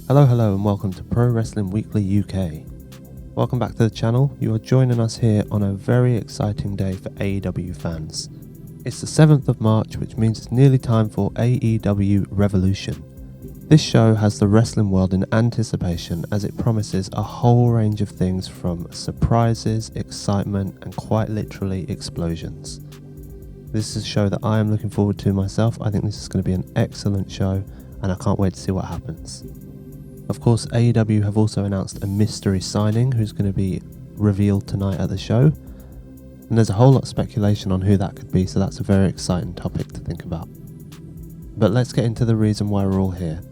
Hello and welcome to Pro Wrestling Weekly UK. Welcome back to the channel. You are joining us here on a very exciting day for AEW fans. It's the 7th of March, which means it's nearly time for AEW Revolution. This show has the wrestling world in anticipation as it promises a whole range of things from surprises, excitement and quite literally explosions. This is a show that I am looking forward to myself. I think this is going to be an excellent show and I can't wait to see what happens. Of course, AEW have also announced a mystery signing who's going to be revealed tonight at the show. And there's a whole lot of speculation on who that could be, so that's a very exciting topic to think about. But let's get into the reason why we're all here.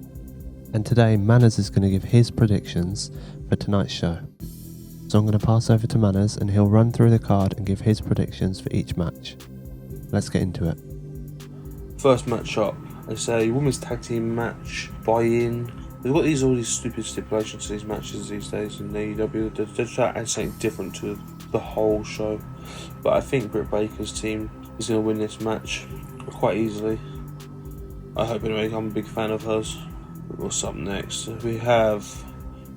And today, Manners is going to give his predictions for tonight's show. So I'm going to pass over to Manners and he'll run through the card and give his predictions for each match. Let's get into it. First match up, it's a women's tag team match buy-in. They've got all these stupid stipulations to these matches these days in AEW. They're trying to add something different to the whole show. But I think Britt Baker's team is going to win this match quite easily. I hope anyway, I'm a big fan of hers. What's up next? We have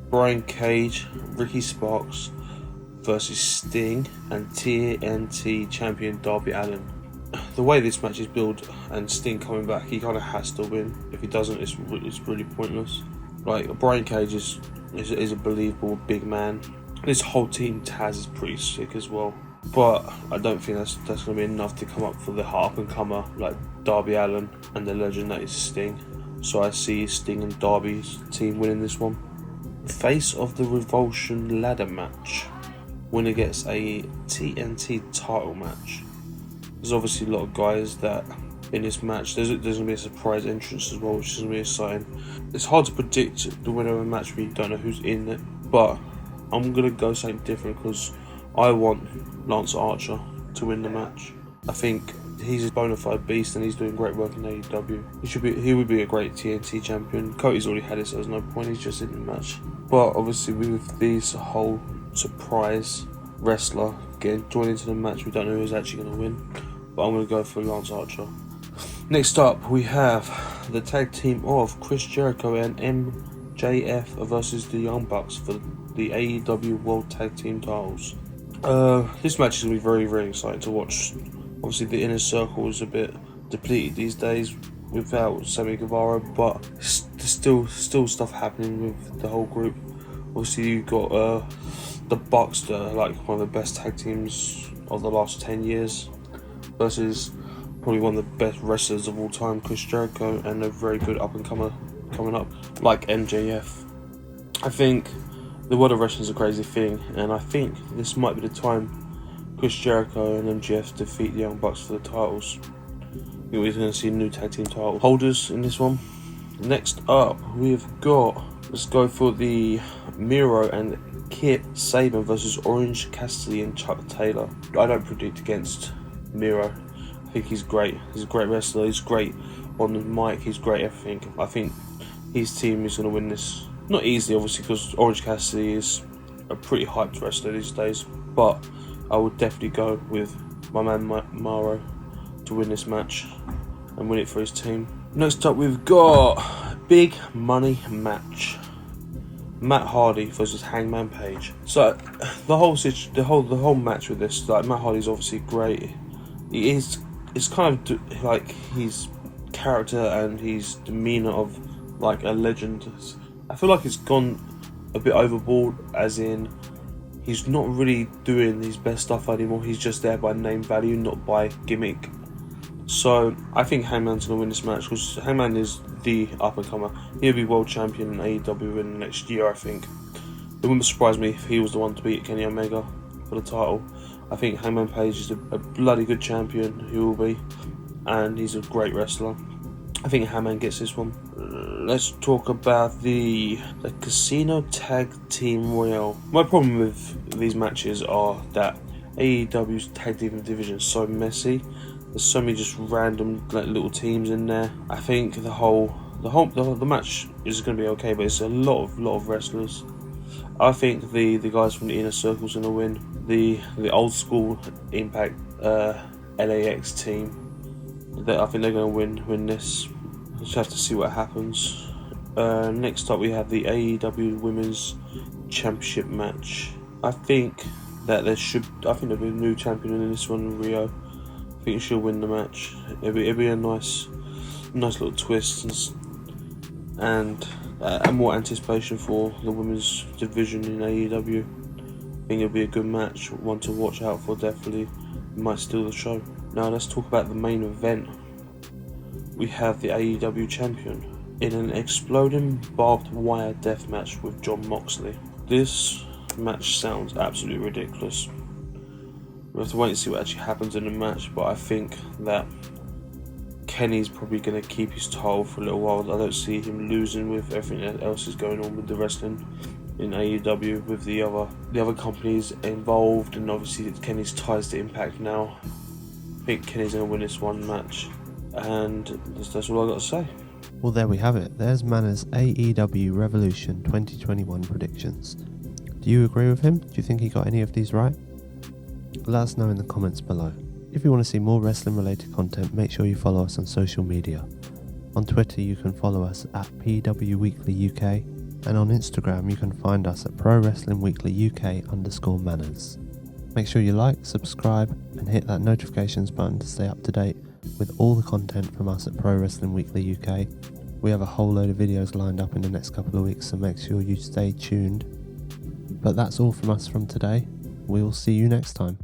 Brian Cage, Ricky Sparks versus Sting and TNT champion Darby Allin. The way this match is built and Sting coming back, he kind of has to win. If he doesn't, it's really pointless. Like, Brian Cage is a believable big man. This whole team Taz is pretty sick as well. But I don't think that's going to be enough to come up for the up-and-comer like Darby Allin and the legend that is Sting. So I see Sting and Darby's team winning this one. Face of the Revolution ladder match. Winner gets a TNT title match. There's obviously a lot of guys that in this match, there's going to be a surprise entrance as well, which is going to be exciting. It's hard to predict the winner of a match when you don't know who's in it, but I'm going to go something different because I want Lance Archer to win the match. I think he's a bona fide beast and he's doing great work in AEW. He would be a great TNT champion. Cody's already had it, so there's no point, he's just in the match. But obviously with this whole surprise wrestler joining into the match, we don't know who's actually going to win. But I'm going to go for Lance Archer. Next up, we have the tag team of Chris Jericho and MJF versus the Young Bucks for the AEW World Tag Team titles. This match is going to be very, very exciting to watch. Obviously, the Inner Circle is a bit depleted these days without Sammy Guevara, but there's still stuff happening with the whole group. Obviously, you've got the Bucks, that are like one of the best tag teams of the last 10 years. Versus probably one of the best wrestlers of all time, Chris Jericho, and a very good up-and-comer coming up, like MJF. I think the world of wrestling is a crazy thing, and I think this might be the time Chris Jericho and MJF defeat the Young Bucks for the titles. We're going to see new tag team title holders in this one. Next up, we've got, let's go for the Miro and Kip Sabian versus Orange Cassidy and Chuck Taylor. I don't predict against Miro. I think he's great. He's a great wrestler. He's great on the mic. He's great everything. I think his team is going to win this. Not easily, obviously, because Orange Cassidy is a pretty hyped wrestler these days. But I would definitely go with my man Miro to win this match and win it for his team. Next up, we've got big money match. Matt Hardy versus Hangman Page. So the whole match with this, like, Matt Hardy's obviously great. It's kind of like his character and his demeanor of like a legend. I feel like it's gone a bit overboard, as in he's not really doing his best stuff anymore. He's just there by name value, not by gimmick. So I think Hangman's going to win this match because Hangman is the up-and-comer. He'll be world champion in AEW in the next year, I think. It wouldn't surprise me if he was the one to beat Kenny Omega for the title. I think Hangman Page is a bloody good champion, he will be, and he's a great wrestler. I think Hangman gets this one. Let's talk about the Casino Tag Team Royale. My problem with these matches are that AEW's tag team division is so messy. There's so many just random like little teams in there. I think the match is going to be okay, but it's a lot of wrestlers. I think the guys from the Inner Circle's going to win. The old school Impact LAX team, I think they're going to win this. Just have to see what happens. Next up, we have the AEW Women's Championship match. I think there'll be a new champion in this one, Riho. I think she'll win the match. It'll be a nice little twist and more anticipation for the women's division in AEW. I think it'll be a good match, one to watch out for. Definitely might steal the show. Now let's talk about the main event. We have the AEW champion in an exploding barbed wire death match with Jon Moxley. This match sounds absolutely ridiculous. We have to wait and see what actually happens in the match, but I think that Kenny's probably going to keep his title for a little while. I don't see him losing with everything else is going on with the wrestling in AEW, with the other companies involved, and obviously Kenny's ties to Impact now. I think Kenny's going to win this one match, and that's all I got to say. Well, there we have it. There's Mana's AEW Revolution 2021 predictions. Do you agree with him? Do you think he got any of these right? Let us know in the comments below. If you want to see more wrestling related content, make sure you follow us on social media. On Twitter you can follow us at PW Weekly UK, and on Instagram you can find us at Pro Wrestling Weekly UK_manners. Make sure you like, subscribe and hit that notifications button to stay up to date with all the content from us at Pro Wrestling Weekly UK. We have a whole load of videos lined up in the next couple of weeks, so make sure you stay tuned. But that's all from us from today. We will see you next time.